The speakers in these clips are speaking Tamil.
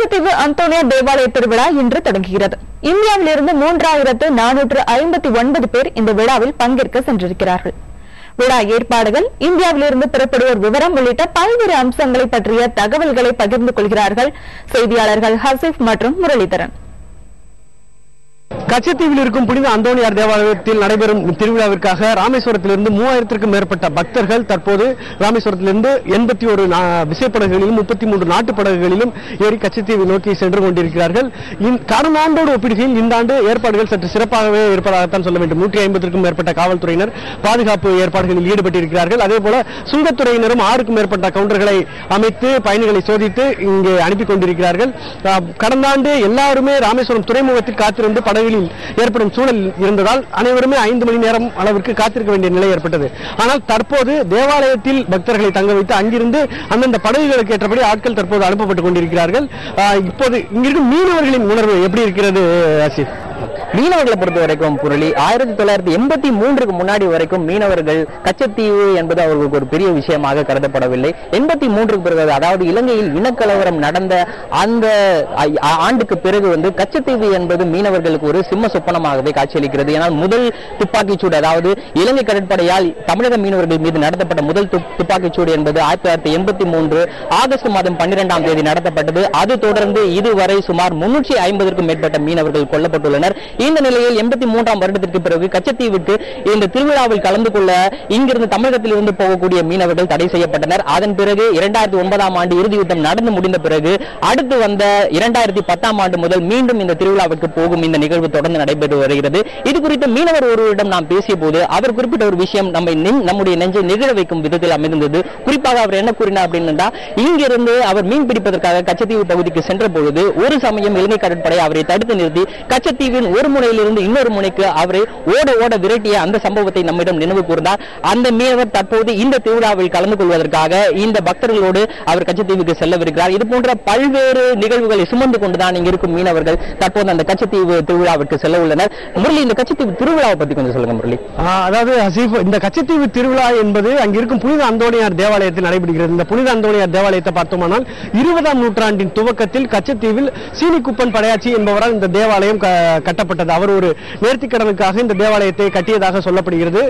கச்சத்தீவு அந்தோனியார் தேவாலய திருவிழா இன்று தொடங்குகிறது. இந்தியாவிலிருந்து 3459 பேர் இந்த விழாவில் பங்கேற்க சென்றிருக்கிறார்கள். விழா ஏற்பாடுகள், இந்தியாவிலிருந்து புறப்படுவோர் விவரம் உள்ளிட்ட பல்வேறு அம்சங்களை பற்றிய தகவல்களை பகிர்ந்து கொள்கிறார்கள் செய்தியாளர்கள் ஹசீப் மற்றும் முரளிதரன். கச்சத்தீவில் இருக்கும் புனித அந்தோனியார் தேவாலயத்தில் நடைபெறும் திருவிழாவிற்காக ராமேஸ்வரத்திலிருந்து 3000க்கும் மேற்பட்ட பக்தர்கள் தற்போது ராமேஸ்வரத்திலிருந்து 81 விசைப்படகுகளிலும் 33 நாட்டு படகுகளிலும் ஏறி கச்சத்தீவை நோக்கி சென்று கொண்டிருக்கிறார்கள். கடந்த ஆண்டோடு ஒப்பிடுகையில் இந்த ஆண்டு ஏற்பாடுகள் சற்று சிறப்பாகவே இருப்பதாகத்தான் சொல்ல வேண்டும். 150க்கும் மேற்பட்ட காவல்துறையினர் பாதுகாப்பு ஏற்பாடுகளில் ஈடுபட்டிருக்கிறார்கள். அதேபோல சுங்கத்துறையினரும் 6க்கும் மேற்பட்ட கவுண்டர்களை அமைத்து பயணிகளை சோதித்து இங்கே அனுப்பி கொண்டிருக்கிறார்கள். கடந்த ஆண்டு எல்லாருமே ராமேஸ்வரம் துறைமுகத்தில் காத்திருந்து படகுகளில் ஏற்படும் சூழல் இருந்ததால் அனைவருமே 5 மணி நேரம் அளவிற்கு காத்திருக்க வேண்டிய நிலை ஏற்பட்டது. ஆனால் தற்போது தேவாலயத்தில் பக்தர்களை தங்க வைத்து அங்கிருந்து அந்தந்த படகுகளுக்கு ஏற்றபடி ஆட்கள் தற்போது அனுப்பப்பட்டுக் கொண்டிருக்கிறார்கள். இப்போது இங்கிருக்கும் மீனவர்களின் உணர்வு எப்படி இருக்கிறது ஆசிப்? மீனவர்களை பொறுத்த வரைக்கும் புரளி 1983க்கு முன்னாடி வரைக்கும் மீனவர்கள் கச்சத்தீவு என்பது அவர்களுக்கு ஒரு பெரிய விஷயமாக கருதப்படவில்லை. 83க்கு பிறகு, அதாவது இலங்கையில் இனக்கலவரம் நடந்த அந்த ஆண்டுக்கு பிறகு கச்சத்தீவு என்பது மீனவர்களுக்கு ஒரு சிம்ம சொப்பனமாகவே காட்சியளிக்கிறது. ஏனால் முதல் துப்பாக்கிச்சூடு, அதாவது இலங்கை கடற்படையால் தமிழக மீனவர்கள் மீது நடத்தப்பட்ட முதல் துப்பாக்கிச்சூடு என்பது 1983 ஆகஸ்ட் மாதம் 12ஆம் தேதி நடத்தப்பட்டது. அது தொடர்ந்து இதுவரை சுமார் 350க்கும் மேற்பட்ட மீனவர்கள் கொல்லப்பட்டுள்ளனர். இந்த நிலையில் 83ஆம் வருடத்திற்கு பிறகு கச்சத்தீவுக்கு இந்த திருவிழாவில் கலந்து கொள்ள இங்கிருந்து தமிழகத்தில் இருந்து போகக்கூடிய மீனவர்கள் தடை செய்யப்பட்டனர். அதன் பிறகு 2009ஆம் ஆண்டு இறுதி யுத்தம் நடந்து முடிந்த பிறகு அடுத்து வந்த 2010ஆம் ஆண்டு முதல் மீண்டும் இந்த திருவிழாவிற்கு போகும் இந்த நிகழ்வு தொடர்ந்து நடைபெற்று வருகிறது. இது குறித்து மீனவர் ஒருவரிடம் நாம் பேசிய போது அவர் குறிப்பிட்ட ஒரு விஷயம் நம்முடைய நெஞ்சை நிகழ வைக்கும் விதத்தில் அமைந்தது. குறிப்பாக அவர் என்ன கூறினார் அப்படின்னா, இங்கிருந்து அவர் மீன் பிடிப்பதற்காக கச்சத்தீவு பகுதிக்கு சென்ற பொழுது ஒரு சமயம் இலங்கை கடற்படை அவரை தடுத்து நிறுத்தி கச்சத்தீவு ஒரு முனையிலிருந்து இன்னொரு முனைக்கு அவரை ஓட ஓட விரட்டிய அந்த சம்பவத்தை நம்மிடம் நினைவு கூர்ந்தார். அந்த மீனவர் தற்போது இந்த திருவிழாவில் கலந்து கொள்வதற்காக இந்த பக்தர்களோடு அவர் கச்சத்தீவுக்கு செல்லவிருக்கிறார். இது போன்ற பல்வேறு நிகழ்வுகளை சுமந்து கொண்டுதான் இங்க இருக்கும் மீனவர்கள் தற்போது அந்த கச்சத்தீவு திருவிழாவிற்கு செல்ல உள்ளனர். முரளி, இந்த கச்சத்தீவு திருவிழாவை பத்தி கொஞ்சம் சொல்லுங்க முரளி. அதாவது ஹசீப், இந்த கச்சத்தீவு திருவிழா என்பது அங்கிருக்கும் புனித அந்தோனியார் தேவாலயத்தில் நடைபெறுகிறது. இந்த புனித அந்தோனியார் தேவாலயத்தை பார்த்தோமானால் 20ஆம் நூற்றாண்டின் துவக்கத்தில் கச்சத்தீவில் சீனிக்குப்பன் படையாச்சி என்பவரால் இந்த தேவாலயம் கட்டப்பட்டது. அவர் ஒரு நேர்த்திக்கடனுக்காக இந்த தேவாலயத்தை கட்டியதாக சொல்லப்படுகிறது.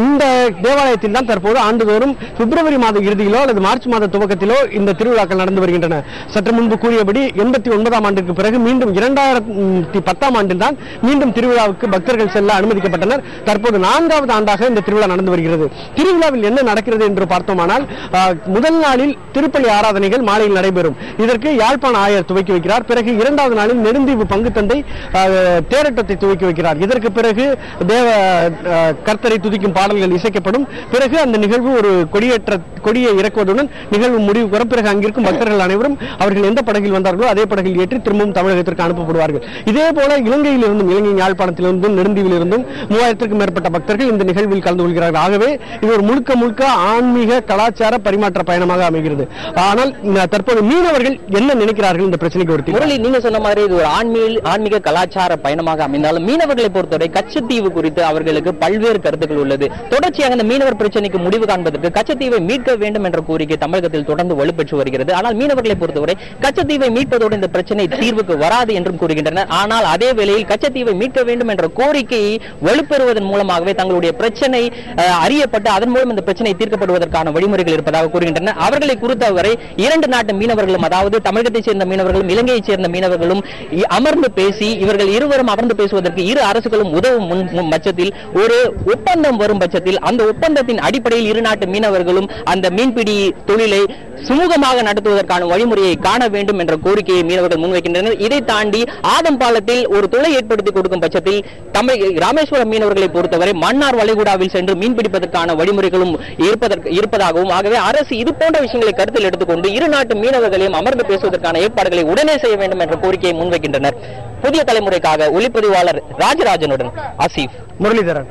இந்த தேவாலயத்தில் தான் தற்போது ஆண்டுதோறும் பிப்ரவரி மாத இறுதியிலோ அல்லது மார்ச் மாத துவக்கத்திலோ இந்த திருவிழாக்கள் நடந்து வருகின்றன. சற்று முன்பு கூறியபடி 89ஆம் ஆண்டிற்கு பிறகு மீண்டும் 2010ஆம் ஆண்டில் தான் மீண்டும் திருவிழாவுக்கு பக்தர்கள் செல்ல அனுமதிக்கப்பட்டனர். தற்போது 4வது ஆண்டாக இந்த திருவிழா நடந்து வருகிறது. திருவிழாவில் என்ன நடக்கிறது என்று பார்த்தோமானால், முதல் நாளில் திருப்பலி ஆராதனைகள் மாலையில் நடைபெறும். இதற்கு யாழ்ப்பாண ஆயர் துவக்கி வைக்கிறார். பிறகு 2வது நாளில் நெடுந்தீவு பங்கு தந்தை தேரோட்டத்தை துவக்கி வைக்கிறார். இதற்கு பிறகு கர்த்தரை துதிக்கும் பாடல்கள் இசைக்கப்படும். பிறகு அந்த நிகழ்வு ஒரு கொடியை இறக்குவதுடன் நிகழ்வு முடிவு பெறும். பிறகு அங்கிருக்கும் பக்தர்கள் அனைவரும் அவர்கள் எந்த படகில் வந்தார்களோ அதே படகில் ஏற்றி திரும்பவும் தமிழகத்திற்கு அனுப்பப்படுவார்கள். இதே போல இலங்கையிலிருந்தும், இலங்கை யாழ்ப்பாணத்திலிருந்தும், நெடுந்தீவிலிருந்தும் 3000க்கும் மேற்பட்ட பக்தர்கள் இந்த நிகழ்வில் கலந்து கொள்கிறார்கள். ஆகவே இது ஒரு முழுக்க ஆன்மீக கலாச்சார பரிமாற்ற பயணமாக அமைகிறது. ஆனால் தற்போது மீனவர்கள் என்ன நினைக்கிறார்கள் இந்த பிரச்சனைக்கு ஒரு தீர்வு? நீங்க சொன்ன மாதிரி இது ஒரு ஆன்மீக கலாச்சார பயணமாக அமைந்தாலும் மீனவர்களை பொறுத்தவரை கச்சத்தீவு குறித்து அவர்களுக்கு பல்வேறு கருத்துக்கள் உள்ளது. தொடர்ச்சியாக இந்த மீனவர் பிரச்சனைக்கு முடிவு காண்பதற்கு கச்சத்தீவை மீட்க வேண்டும் என்ற கோரிக்கை தமிழகத்தில் தொடர்ந்து வலுப்பெற்று வருகிறது. ஆனால் மீனவர்களை பொறுத்தவரை கச்சத்தீவை மீட்பதோடு இந்த பிரச்சனை தீர்வுக்கு வராது என்றும் கூறுகின்றனர். ஆனால் அதே வேளையில் கச்சத்தீவை மீட்க வேண்டும் என்ற கோரிக்கையை வலுப்பெறுவதன் மூலமாகவே தங்களுடைய பிரச்சனை அறியப்பட்டு அதன் மூலம் இந்த பிரச்சனை தீர்க்கப்படுவதற்கான வழிமுறைகள் இருப்பதாக கூறுகின்றனர். அவர்களை பொறுத்தவரை 2 நாட்டு மீனவர்களும், அதாவது தமிழகத்தை சேர்ந்த மீனவர்களும் இலங்கையைச் சேர்ந்த மீனவர்களும் அமர்ந்து பேசி, இவர்கள் இருவரும் அமர்ந்து பேசுவதற்கு இரு அரசுகளும் உதவும் பட்சத்தில் ஒரு ஒப்பந்தம் வரும் பட்சத்தில் அந்த ஒப்பந்தத்தின் அடிப்படையில் இரு நாட்டு மீனவர்களும் அந்த மீன்பிடி தொழிலை சுமூகமாக நடத்துவதற்கான வழிமுறையை காண வேண்டும் என்ற கோரிக்கையை மீனவர்கள் முன்வைக்கின்றனர். இதை தாண்டி ஆதம்பாலத்தில் ஒரு துளை ஏற்படுத்தி கொடுக்கும் பட்சத்தில் ராமேஸ்வரம் மீனவர்களை பொறுத்தவரை மன்னார் வளைகுடாவில் சென்று மீன்பிடிப்பதற்கான வழிமுறைகளும் இருப்பதாகவும், ஆகவே அரசு இது போன்ற விஷயங்களை கருத்தில் எடுத்துக்கொண்டு இரு நாட்டு மீனவர்களையும் அமர்ந்து பேசுவதற்கான ஏற்பாடுகளை உடனே செய்ய வேண்டும் என்ற கோரிக்கையை முன்வைக்கின்றனர். புதிய தலைமுறைக்காக ஒளிப்பதிவாளர் ராஜராஜனுடன் ஆசிப், முரளிதரன்.